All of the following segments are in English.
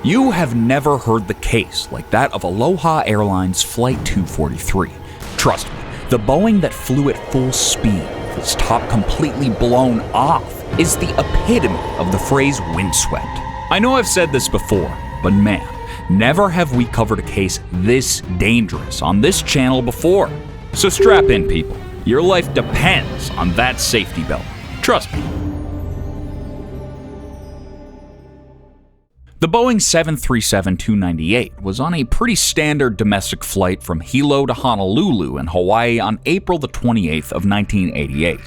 You have never heard the case like that of Aloha Airlines Flight 243. Trust me, the Boeing that flew at full speed, with its top completely blown off, is the epitome of the phrase windswept. I know I've said this before, but man, never have we covered a case this dangerous on this channel before. So strap in, people. Your life depends on that safety belt. Trust me. The Boeing 737-298 was on a pretty standard domestic flight from Hilo to Honolulu in Hawaii on April the 28th of 1988.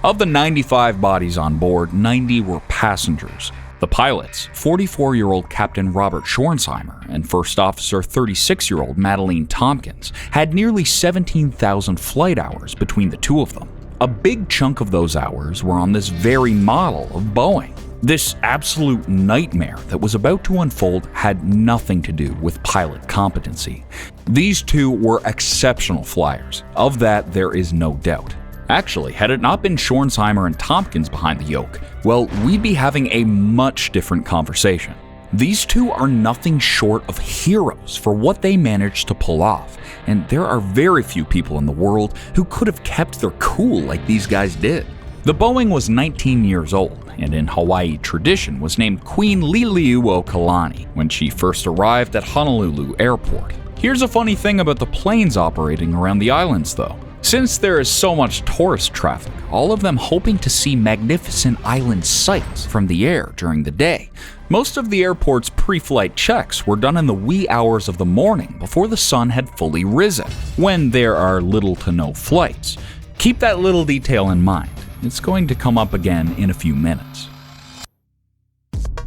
Of the 95 bodies on board, 90 were passengers. The pilots, 44-year-old Captain Robert Schornsheimer and First Officer 36-year-old Madeline Tompkins, had nearly 17,000 flight hours between the two of them. A big chunk of those hours were on this very model of Boeing. This absolute nightmare that was about to unfold had nothing to do with pilot competency. These two were exceptional flyers. Of that, there is no doubt. Actually, had it not been Schornsheimer and Tompkins behind the yoke, well, we'd be having a much different conversation. These two are nothing short of heroes for what they managed to pull off, and there are very few people in the world who could have kept their cool like these guys did. The Boeing was 19 years old, and in Hawaii tradition was named Queen Liliuokalani when she first arrived at Honolulu Airport. Here's a funny thing about the planes operating around the islands though. Since there is so much tourist traffic, all of them hoping to see magnificent island sights from the air during the day, most of the airport's pre-flight checks were done in the wee hours of the morning before the sun had fully risen, when there are little to no flights. Keep that little detail in mind. It's going to come up again in a few minutes.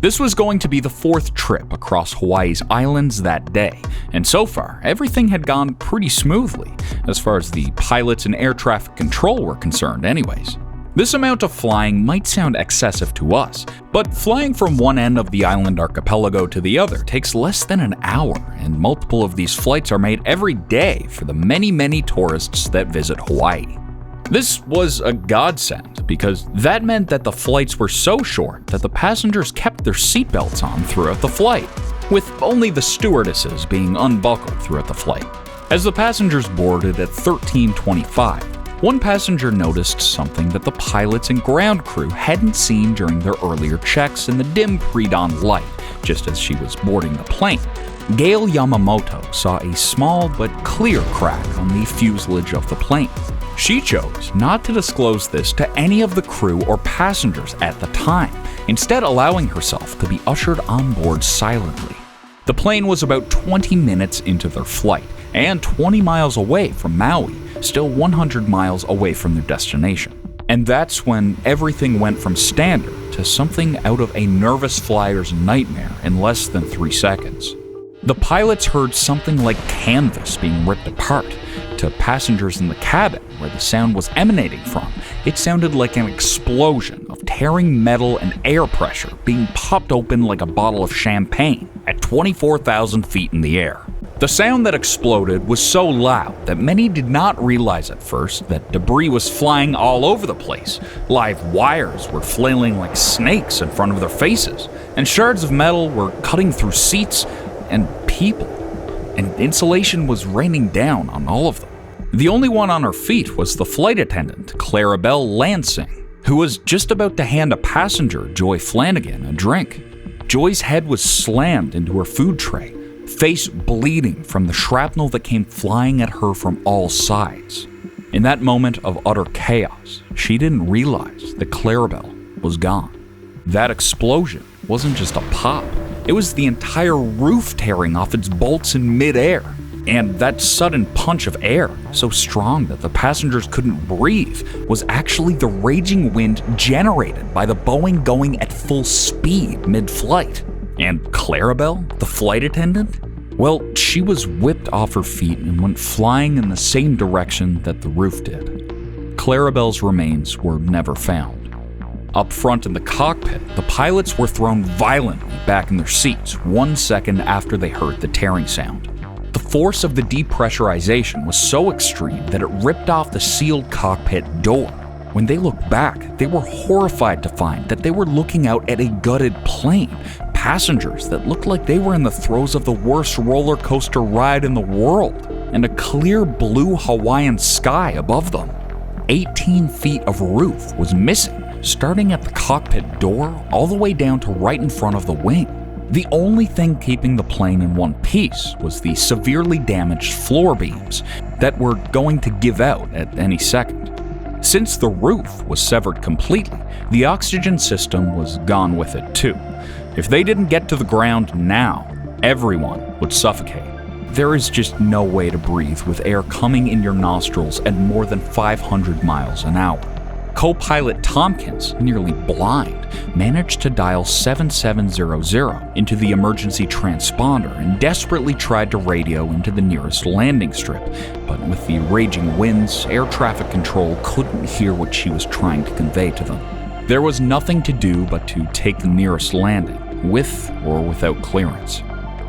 This was going to be the fourth trip across Hawaii's islands that day, and so far, everything had gone pretty smoothly, as far as the pilots and air traffic control were concerned anyways. This amount of flying might sound excessive to us, but flying from one end of the island archipelago to the other takes less than an hour, and multiple of these flights are made every day for the many tourists that visit Hawaii. This was a godsend because that meant that the flights were so short that the passengers kept their seatbelts on throughout the flight, with only the stewardesses being unbuckled throughout the flight. As the passengers boarded at 13:25, one passenger noticed something that the pilots and ground crew hadn't seen during their earlier checks in the dim pre-dawn light, just as she was boarding the plane. Gail Yamamoto saw a small but clear crack on the fuselage of the plane. She chose not to disclose this to any of the crew or passengers at the time, instead allowing herself to be ushered on board silently. The plane was about 20 minutes into their flight, and 20 miles away from Maui, still 100 miles away from their destination. And that's when everything went from standard to something out of a nervous flyer's nightmare in less than 3 seconds. The pilots heard something like canvas being ripped apart. To passengers in the cabin, where the sound was emanating from, it sounded like an explosion of tearing metal and air pressure being popped open like a bottle of champagne at 24,000 feet in the air. The sound that exploded was so loud that many did not realize at first that debris was flying all over the place. Live wires were flailing like snakes in front of their faces, and shards of metal were cutting through seats and people, and insulation was raining down on all of them. The only one on her feet was the flight attendant, Clarabelle Lansing, who was just about to hand a passenger, Joy Flanagan, a drink. Joy's head was slammed into her food tray, face bleeding from the shrapnel that came flying at her from all sides. In that moment of utter chaos, she didn't realize that Clarabelle was gone. That explosion wasn't just a pop. It was the entire roof tearing off its bolts in midair. And that sudden punch of air, so strong that the passengers couldn't breathe, was actually the raging wind generated by the Boeing going at full speed mid-flight. And Clarabelle, the flight attendant? Well, she was whipped off her feet and went flying in the same direction that the roof did. Clarabelle's remains were never found. Up front in the cockpit, the pilots were thrown violently back in their seats 1 second after they heard the tearing sound. The force of the depressurization was so extreme that it ripped off the sealed cockpit door. When they looked back, they were horrified to find that they were looking out at a gutted plane, passengers that looked like they were in the throes of the worst roller coaster ride in the world, and a clear blue Hawaiian sky above them. 18 feet of roof was missing, starting at the cockpit door all the way down to right in front of the wing. The only thing keeping the plane in one piece was the severely damaged floor beams that were going to give out at any second. Since the roof was severed completely, the oxygen system was gone with it too. If they didn't get to the ground now, everyone would suffocate. There is just no way to breathe with air coming in your nostrils at more than 500 miles an hour. Co-pilot Tompkins, nearly blind, managed to dial 7700 into the emergency transponder and desperately tried to radio into the nearest landing strip, but with the raging winds, air traffic control couldn't hear what she was trying to convey to them. There was nothing to do but to take the nearest landing, with or without clearance.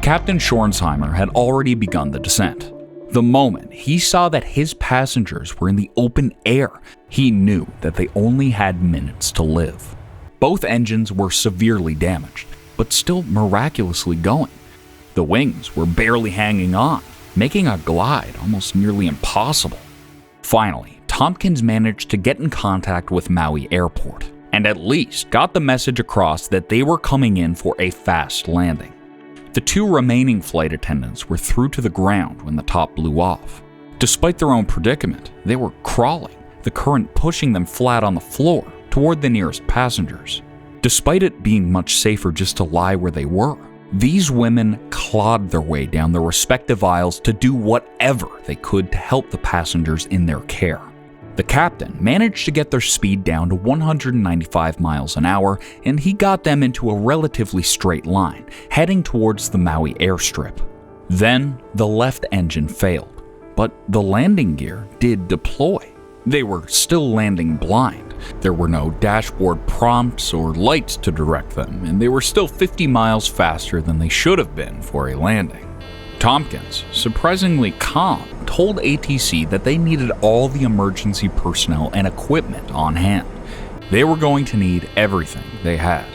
Captain Schornsheimer had already begun the descent. The moment he saw that his passengers were in the open air, he knew that they only had minutes to live. Both engines were severely damaged, but still miraculously going. The wings were barely hanging on, making a glide almost nearly impossible. Finally, Tompkins managed to get in contact with Maui Airport, and at least got the message across that they were coming in for a fast landing. The two remaining flight attendants were through to the ground when the top blew off. Despite their own predicament, they were crawling, the current pushing them flat on the floor toward the nearest passengers. Despite it being much safer just to lie where they were, these women clawed their way down their respective aisles to do whatever they could to help the passengers in their care. The captain managed to get their speed down to 195 miles an hour, and he got them into a relatively straight line, heading towards the Maui airstrip. Then, the left engine failed, but the landing gear did deploy. They were still landing blind. There were no dashboard prompts or lights to direct them, and they were still 50 miles faster than they should have been for a landing. Tompkins, surprisingly calm, told ATC that they needed all the emergency personnel and equipment on hand. They were going to need everything they had.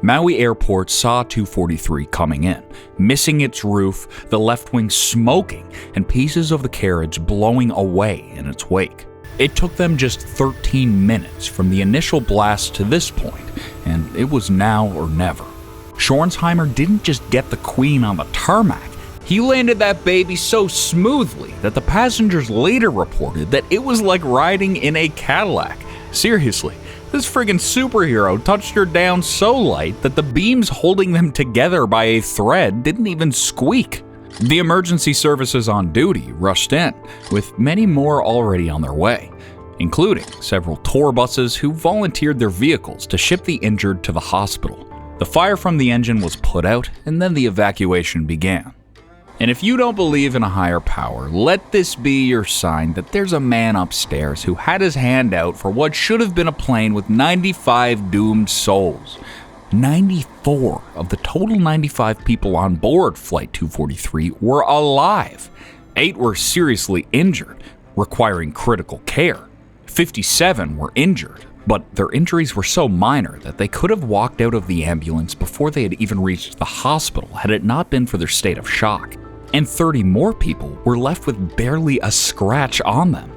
Maui Airport saw 243 coming in, missing its roof, the left wing smoking, and pieces of the carriage blowing away in its wake. It took them just 13 minutes from the initial blast to this point, and it was now or never. Schornsheimer didn't just get the Queen on the tarmac, he landed that baby so smoothly that the passengers later reported that it was like riding in a Cadillac. Seriously, this friggin' superhero touched her down so light that the beams holding them together by a thread didn't even squeak. The emergency services on duty rushed in, with many more already on their way, including several tour buses who volunteered their vehicles to ship the injured to the hospital. The fire from the engine was put out, and then the evacuation began. And if you don't believe in a higher power, let this be your sign that there's a man upstairs who had his hand out for what should have been a plane with 95 doomed souls. 94 of the total 95 people on board Flight 243 were alive. 8 were seriously injured, requiring critical care. 57 were injured, but their injuries were so minor that they could have walked out of the ambulance before they had even reached the hospital had it not been for their state of shock. And 30 more people were left with barely a scratch on them.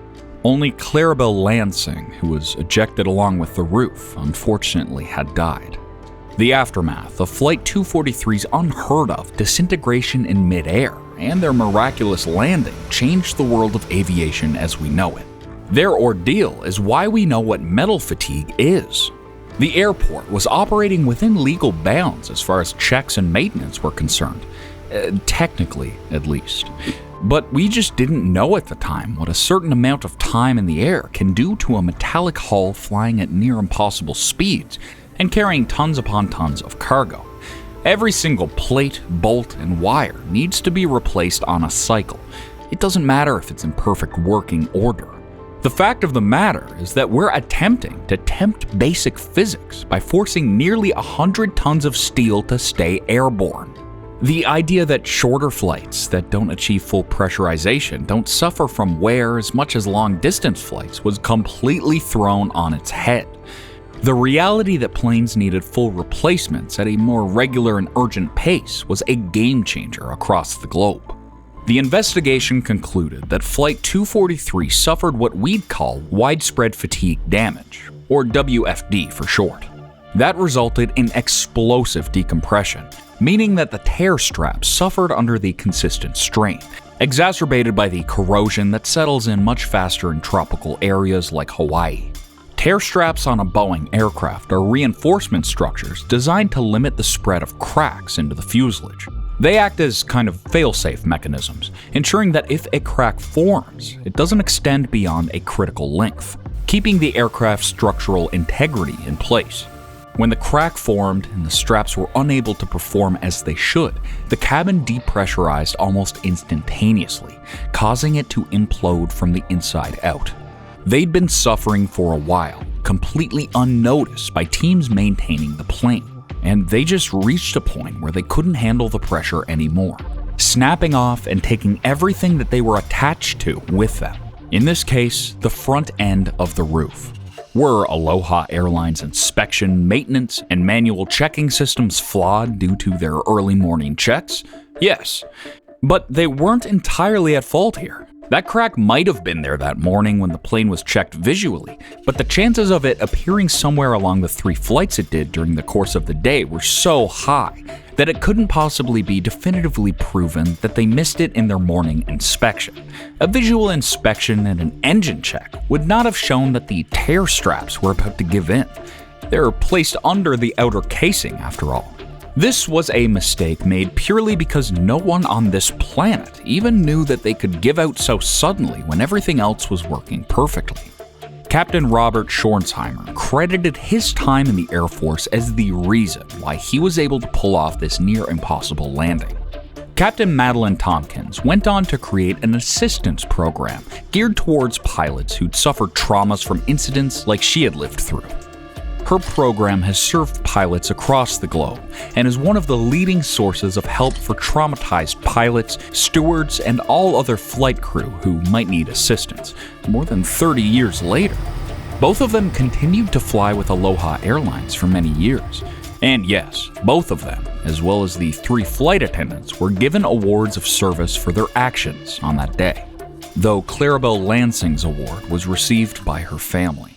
Only Clarabelle Lansing, who was ejected along with the roof, unfortunately had died. The aftermath of Flight 243's unheard of disintegration in midair and their miraculous landing changed the world of aviation as we know it. Their ordeal is why we know what metal fatigue is. The airport was operating within legal bounds as far as checks and maintenance were concerned. Technically, at least. But we just didn't know at the time what a certain amount of time in the air can do to a metallic hull flying at near impossible speeds and carrying tons upon tons of cargo. Every single plate, bolt, and wire needs to be replaced on a cycle. It doesn't matter if it's in perfect working order. The fact of the matter is that we're attempting to tempt basic physics by forcing nearly 100 tons of steel to stay airborne. The idea that shorter flights that don't achieve full pressurization don't suffer from wear as much as long-distance flights was completely thrown on its head. The reality that planes needed full replacements at a more regular and urgent pace was a game changer across the globe. The investigation concluded that Flight 243 suffered what we'd call widespread fatigue damage, or WFD for short. That resulted in explosive decompression, meaning that the tear straps suffered under the consistent strain, exacerbated by the corrosion that settles in much faster in tropical areas like Hawaii. Tear straps on a Boeing aircraft are reinforcement structures designed to limit the spread of cracks into the fuselage. They act as kind of fail-safe mechanisms, ensuring that if a crack forms, it doesn't extend beyond a critical length, keeping the aircraft's structural integrity in place. When the crack formed and the straps were unable to perform as they should, the cabin depressurized almost instantaneously, causing it to implode from the inside out. They'd been suffering for a while, completely unnoticed by teams maintaining the plane, and they just reached a point where they couldn't handle the pressure anymore, snapping off and taking everything that they were attached to with them. In this case, the front end of the roof. Were Aloha Airlines inspection, maintenance, and manual checking systems flawed due to their early morning checks? Yes, but they weren't entirely at fault here. That crack might have been there that morning when the plane was checked visually, but the chances of it appearing somewhere along the 3 flights it did during the course of the day were so high that it couldn't possibly be definitively proven that they missed it in their morning inspection. A visual inspection and an engine check would not have shown that the tear straps were about to give in. They're placed under the outer casing, after all. This was a mistake made purely because no one on this planet even knew that they could give out so suddenly when everything else was working perfectly. Captain Robert Schornsheimer credited his time in the Air Force as the reason why he was able to pull off this near-impossible landing. Captain Madeline Tompkins went on to create an assistance program geared towards pilots who'd suffered traumas from incidents like she had lived through. Her program has served pilots across the globe and is one of the leading sources of help for traumatized pilots, stewards, and all other flight crew who might need assistance, more than 30 years later. Both of them continued to fly with Aloha Airlines for many years. And yes, both of them, as well as the 3 flight attendants, were given awards of service for their actions on that day, though Clarabelle Lansing's award was received by her family.